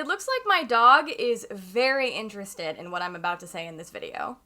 It looks like my dog is very interested in what I'm about to say in this video.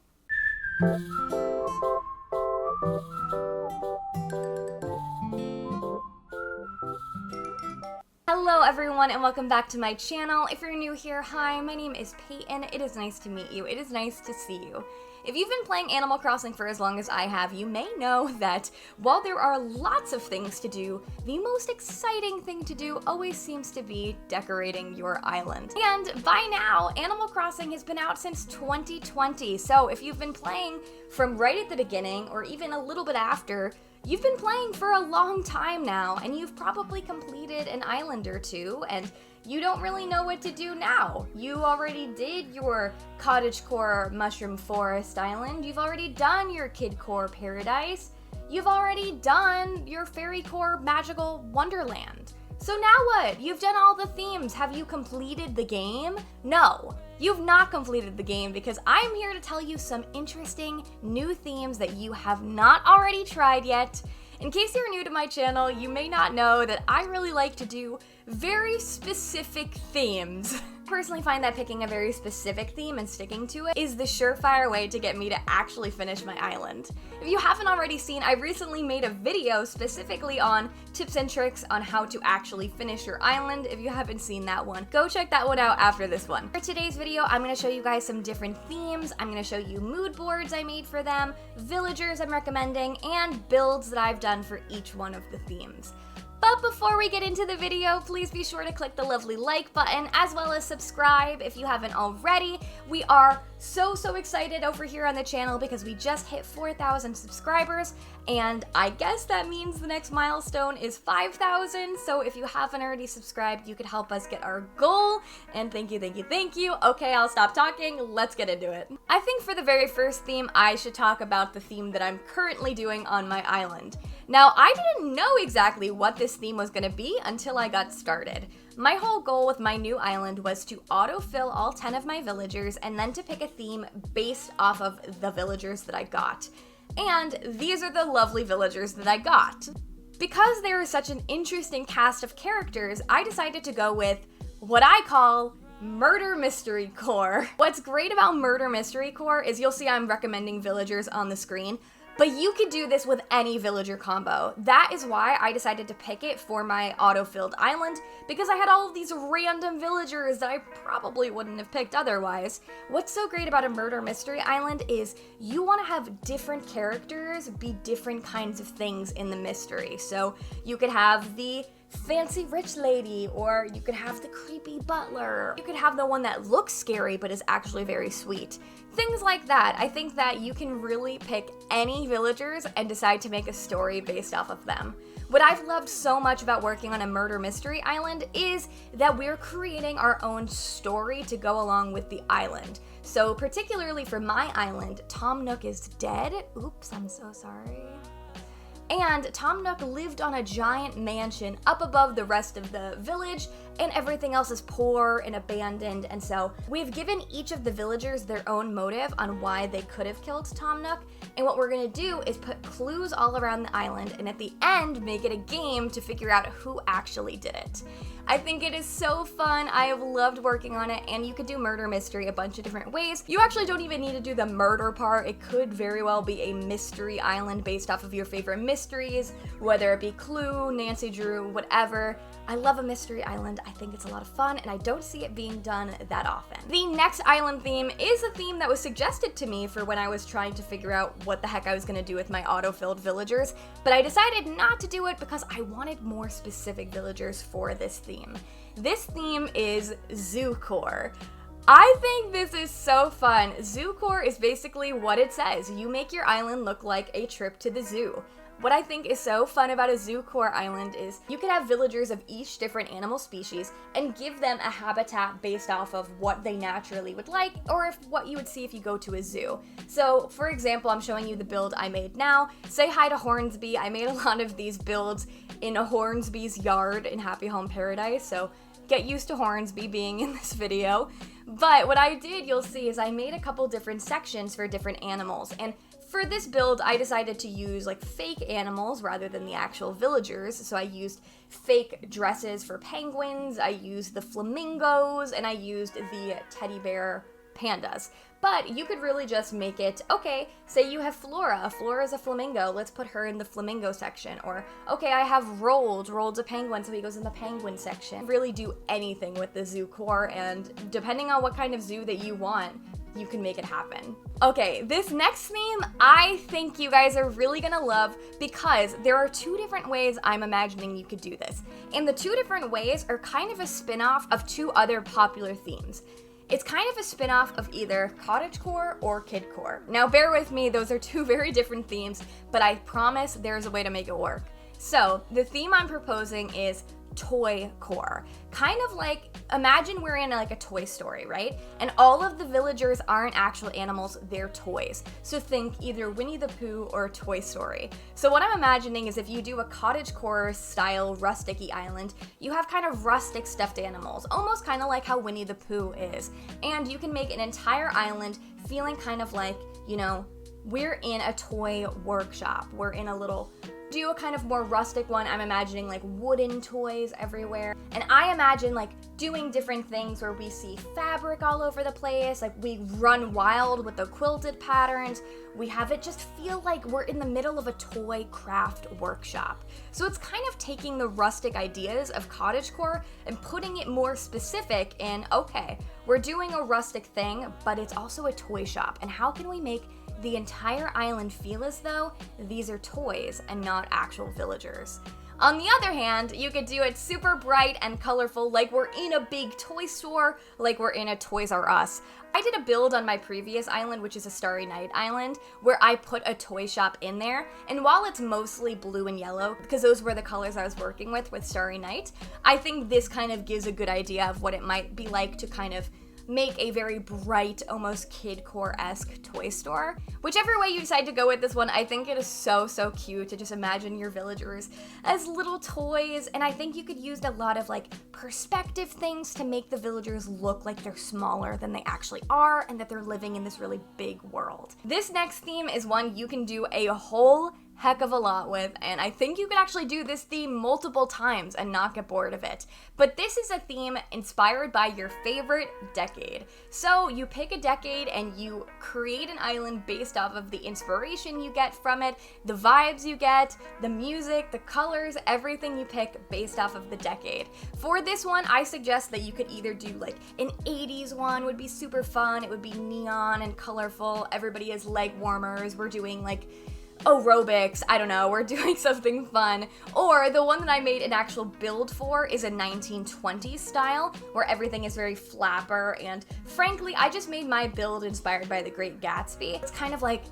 Hello everyone and welcome back to my channel. If you're new here, hi, my name is Peyton. It is nice to meet you. It is nice to see you. If you've been playing Animal Crossing for as long as I have, you may know that while there are lots of things to do, the most exciting thing to do always seems to be decorating your island. And by now, Animal Crossing has been out since 2020, so if you've been playing from right at the beginning or even a little bit after, you've been playing for a long time now, and you've probably completed an island or two, and you don't really know what to do now. You already did your cottagecore mushroom forest island, you've already done your kidcore paradise, you've already done your fairycore magical wonderland. So now what? You've done all the themes. Have you completed the game? No, you've not completed the game because I'm here to tell you some interesting new themes that you have not already tried yet. In case you're new to my channel, you may not know that I really like to do very specific themes. I personally find that picking a very specific theme and sticking to it is the surefire way to get me to actually finish my island. If you haven't already seen, I recently made a video specifically on tips and tricks on how to actually finish your island. If you haven't seen that one, go check that one out after this one. For today's video, I'm going to show you guys some different themes. I'm going to show you mood boards I made for them, villagers I'm recommending, and builds that I've done for each one of the themes. But before we get into the video, please be sure to click the lovely like button as well as subscribe if you haven't already. We are so excited over here on the channel because we just hit 4,000 subscribers, and I guess that means the next milestone is 5,000. So if you haven't already subscribed, you could help us get our goal, and thank you. Okay, I'll stop talking, let's get into it. I think for the very first theme, I should talk about the theme that I'm currently doing on my island. Now, I didn't know exactly what this theme was gonna be until I got started. My whole goal with my new island was to autofill all 10 of my villagers and then to pick a theme based off of the villagers that I got. And these are the lovely villagers that I got. Because they were such an interesting cast of characters, I decided to go with what I call Murder Mystery Core. What's great about Murder Mystery Core is you'll see I'm recommending villagers on the screen, but you could do this with any villager combo. That is why I decided to pick it for my auto-filled island, because I had all of these random villagers that I probably wouldn't have picked otherwise. What's so great about a murder mystery island is you want to have different characters be different kinds of things in the mystery. So you could have the fancy rich lady, or you could have the creepy butler. You could have the one that looks scary but is actually very sweet. Things like that. I think that you can really pick any villagers and decide to make a story based off of them. What I've loved so much about working on a murder mystery island is that we're creating our own story to go along with the island. So particularly for my island, Tom Nook is dead. Oops, I'm so sorry. And Tom Nook lived on a giant mansion up above the rest of the village, and everything else is poor and abandoned, and so we've given each of the villagers their own motive on why they could have killed Tom Nook, and what we're gonna do is put clues all around the island, and at the end, make it a game to figure out who actually did it. I think it is so fun. I have loved working on it, and you could do murder mystery a bunch of different ways. You actually don't even need to do the murder part. It could very well be a mystery island based off of your favorite mysteries, whether it be Clue, Nancy Drew, whatever. I love a mystery island. I think it's a lot of fun, and I don't see it being done that often. The next island theme is a theme that was suggested to me for when I was trying to figure out what the heck I was gonna do with my auto-filled villagers, but I decided not to do it because I wanted more specific villagers for this theme. This theme is Zoocore. I think this is so fun. Zoocore is basically what it says. You make your island look like a trip to the zoo. What I think is so fun about a Zoocore island is you can have villagers of each different animal species and give them a habitat based off of what they naturally would like, or if what you would see if you go to a zoo. So for example, I'm showing you the build I made now. Say hi to Hornsby. I made a lot of these builds in a Hornsby's yard in Happy Home Paradise, so get used to Hornsby being in this video. But what I did, you'll see, is I made a couple different sections for different animals, and For this build, I decided to use like fake animals rather than the actual villagers. So I used fake dresses for penguins, I used the flamingos, and I used the teddy bear pandas. But you could really just make it, okay, say you have Flora. Flora's a flamingo, let's put her in the flamingo section. Or, okay, I have Rolled. Rolled's a penguin, so he goes in the penguin section. Really do anything with the zoo core, and depending on what kind of zoo that you want, you can make it happen. Okay, this next theme, I think you guys are really gonna love because there are two different ways I'm imagining you could do this. And the two different ways are kind of a spin-off of two other popular themes. It's kind of a spin-off of either cottagecore or kidcore. Now bear with me, those are two very different themes, but I promise there's a way to make it work. So the theme I'm proposing is toy core. Kind of like, imagine we're in like a Toy Story, right? And all of the villagers aren't actual animals, they're toys. So think either Winnie the Pooh or Toy Story. So what I'm imagining is if you do a cottagecore style rustic-y island, you have kind of rustic stuffed animals, almost kind of like how Winnie the Pooh is. And you can make an entire island feeling kind of like, you know, we're in a toy workshop. We're in a little, do a kind of more rustic one. I'm imagining like wooden toys everywhere. And I imagine like doing different things where we see fabric all over the place, like we run wild with the quilted patterns. We have it just feel like we're in the middle of a toy craft workshop. So it's kind of taking the rustic ideas of cottagecore and putting it more specific in, okay, we're doing a rustic thing, but it's also a toy shop. And how can we make the entire island feel as though these are toys and not actual villagers? On the other hand, you could do it super bright and colorful, like we're in a big toy store, like we're in a Toys R Us. I did a build on my previous island, which is a Starry Night island, where I put a toy shop in there, and while it's mostly blue and yellow, because those were the colors I was working with Starry Night, I think this kind of gives a good idea of what it might be like to kind of make a very bright, almost kidcore-esque toy store. Whichever way you decide to go with this one, I think it is so, so cute to just imagine your villagers as little toys, and I think you could use a lot of like perspective things to make the villagers look like they're smaller than they actually are and that they're living in this really big world. This next theme is one you can do a whole heck of a lot with, and I think you could actually do this theme multiple times and not get bored of it. But this is a theme inspired by your favorite decade. So you pick a decade and you create an island based off of the inspiration you get from it, the vibes you get, the music, the colors, everything you pick based off of the decade. For this one, I suggest that you could either do like an 80s one would be super fun, it would be neon and colorful, everybody has leg warmers, we're doing like aerobics, I don't know, we're doing something fun. Or the one that I made an actual build for is a 1920s style, where everything is very flapper, and frankly, I just made my build inspired by The Great Gatsby. It's kind of like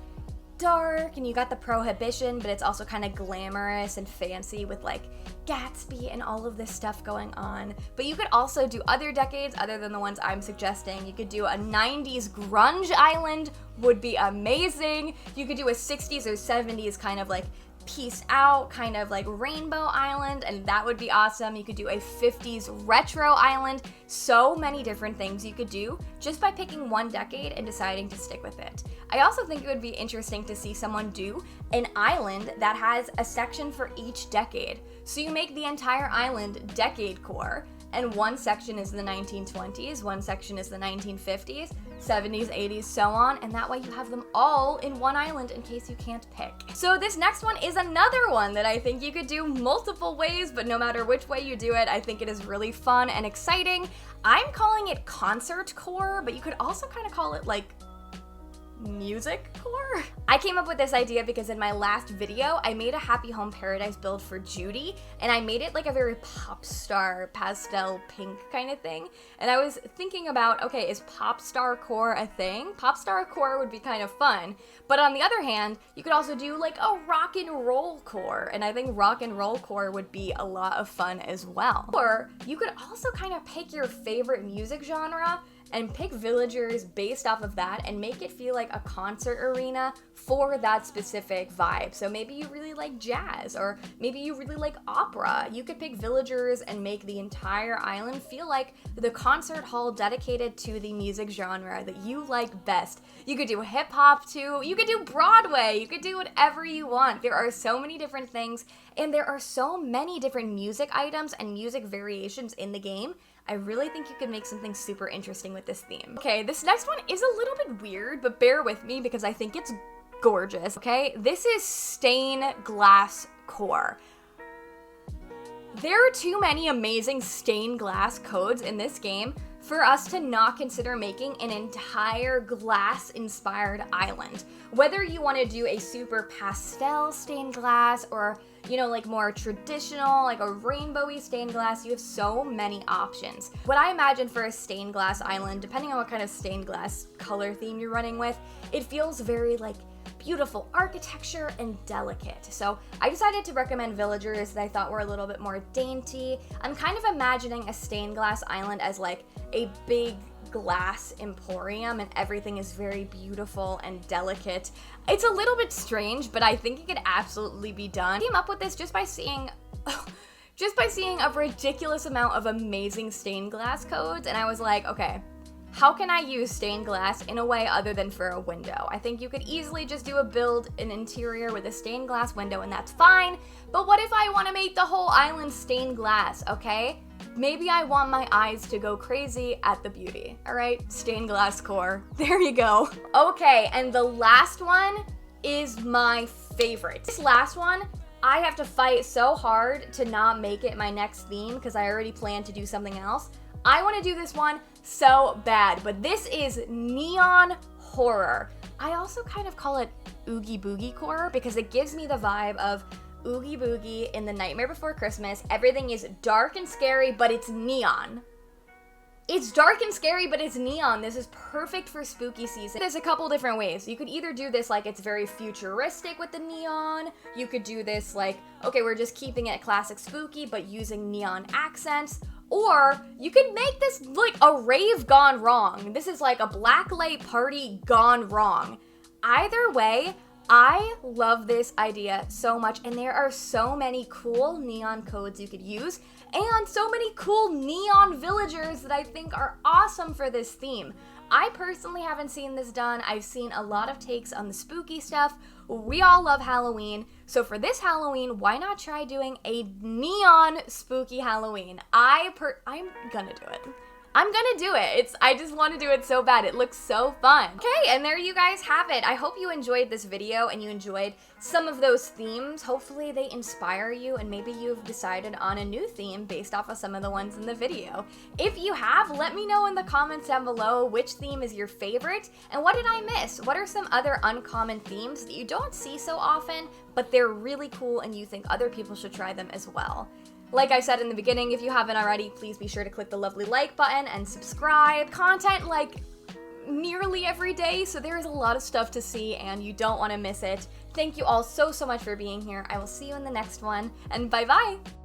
dark, and you got the prohibition, but it's also kind of glamorous and fancy with like Gatsby and all of this stuff going on. But you could also do other decades other than the ones I'm suggesting. You could do a 90s grunge island, would be amazing. You could do a 60s or 70s kind of like peace out, kind of like rainbow island, and that would be awesome. You could do a 50s retro island. So many different things you could do just by picking one decade and deciding to stick with it. I also think it would be interesting to see someone do an island that has a section for each decade. So you make the entire island decade core, and one section is the 1920s, one section is the 1950s, 70s, 80s, so on, and that way you have them all in one island in case you can't pick. So this next one is another one that I think you could do multiple ways, but no matter which way you do it, I think it is really fun and exciting. I'm calling it concert core, but you could also kind of call it like music core? I came up with this idea because in my last video, I made a Happy Home Paradise build for Judy, and I made it like a very pop star pastel pink kind of thing. And I was thinking about, okay, is pop star core a thing? Pop star core would be kind of fun, but on the other hand, you could also do like a rock and roll core, and I think rock and roll core would be a lot of fun as well. Or you could also kind of pick your favorite music genre and pick villagers based off of that and make it feel like a concert arena for that specific vibe. So maybe you really like jazz, or maybe you really like opera. You could pick villagers and make the entire island feel like the concert hall dedicated to the music genre that you like best. You could do hip hop too, you could do Broadway, you could do whatever you want. There are so many different things, and there are so many different music items and music variations in the game. I really think you could make something super interesting with this theme. Okay, this next one is a little bit weird, but bear with me because I think it's gorgeous, okay? This is stained glass core. There are too many amazing stained glass codes in this game for us to not consider making an entire glass-inspired island. Whether you want to do a super pastel stained glass or, you know, like more traditional, like a rainbowy stained glass, you have so many options. What I imagine for a stained glass island, depending on what kind of stained glass color theme you're running with, it feels very like beautiful architecture and delicate. So I decided to recommend villagers that I thought were a little bit more dainty. I'm kind of imagining a stained glass island as like a big glass emporium, and everything is very beautiful and delicate. It's a little bit strange, but I think it could absolutely be done. I came up with this just by seeing a ridiculous amount of amazing stained glass codes, and I was like, okay, how can I use stained glass in a way other than for a window? I think you could easily just do an interior with a stained glass window, and that's fine. But what if I want to make the whole island stained glass, okay? Maybe I want my eyes to go crazy at the beauty, all right? Stained glass core, there you go. Okay, and the last one is my favorite. This last one, I have to fight so hard to not make it my next theme because I already plan to do something else. I want to do this one so bad, but this is neon horror. I also kind of call it Oogie Boogie core because it gives me the vibe of Oogie Boogie in The Nightmare Before Christmas. Everything is dark and scary, but it's neon. It's dark and scary, but it's neon. This is perfect for spooky season. There's a couple different ways. You could either do this like it's very futuristic with the neon. You could do this like, okay, we're just keeping it classic spooky, but using neon accents. Or you could make this like a rave gone wrong. This is like a blacklight party gone wrong. Either way, I love this idea so much, and there are so many cool neon codes you could use, and so many cool neon villagers that I think are awesome for this theme. I personally haven't seen this done. I've seen a lot of takes on the spooky stuff. We all love Halloween, so for this Halloween, why not try doing a neon spooky Halloween? I'm gonna do it. I'm gonna do it. I just want to do it so bad. It looks so fun. Okay, and there you guys have it. I hope you enjoyed this video and you enjoyed some of those themes. Hopefully they inspire you, and maybe you've decided on a new theme based off of some of the ones in the video. If you have, let me know in the comments down below which theme is your favorite and what did I miss? What are some other uncommon themes that you don't see so often, but they're really cool and you think other people should try them as well? Like I said in the beginning, if you haven't already, please be sure to click the lovely like button and subscribe. Content like nearly every day, so there is a lot of stuff to see and you don't want to miss it. Thank you all so much for being here. I will see you in the next one, and bye-bye!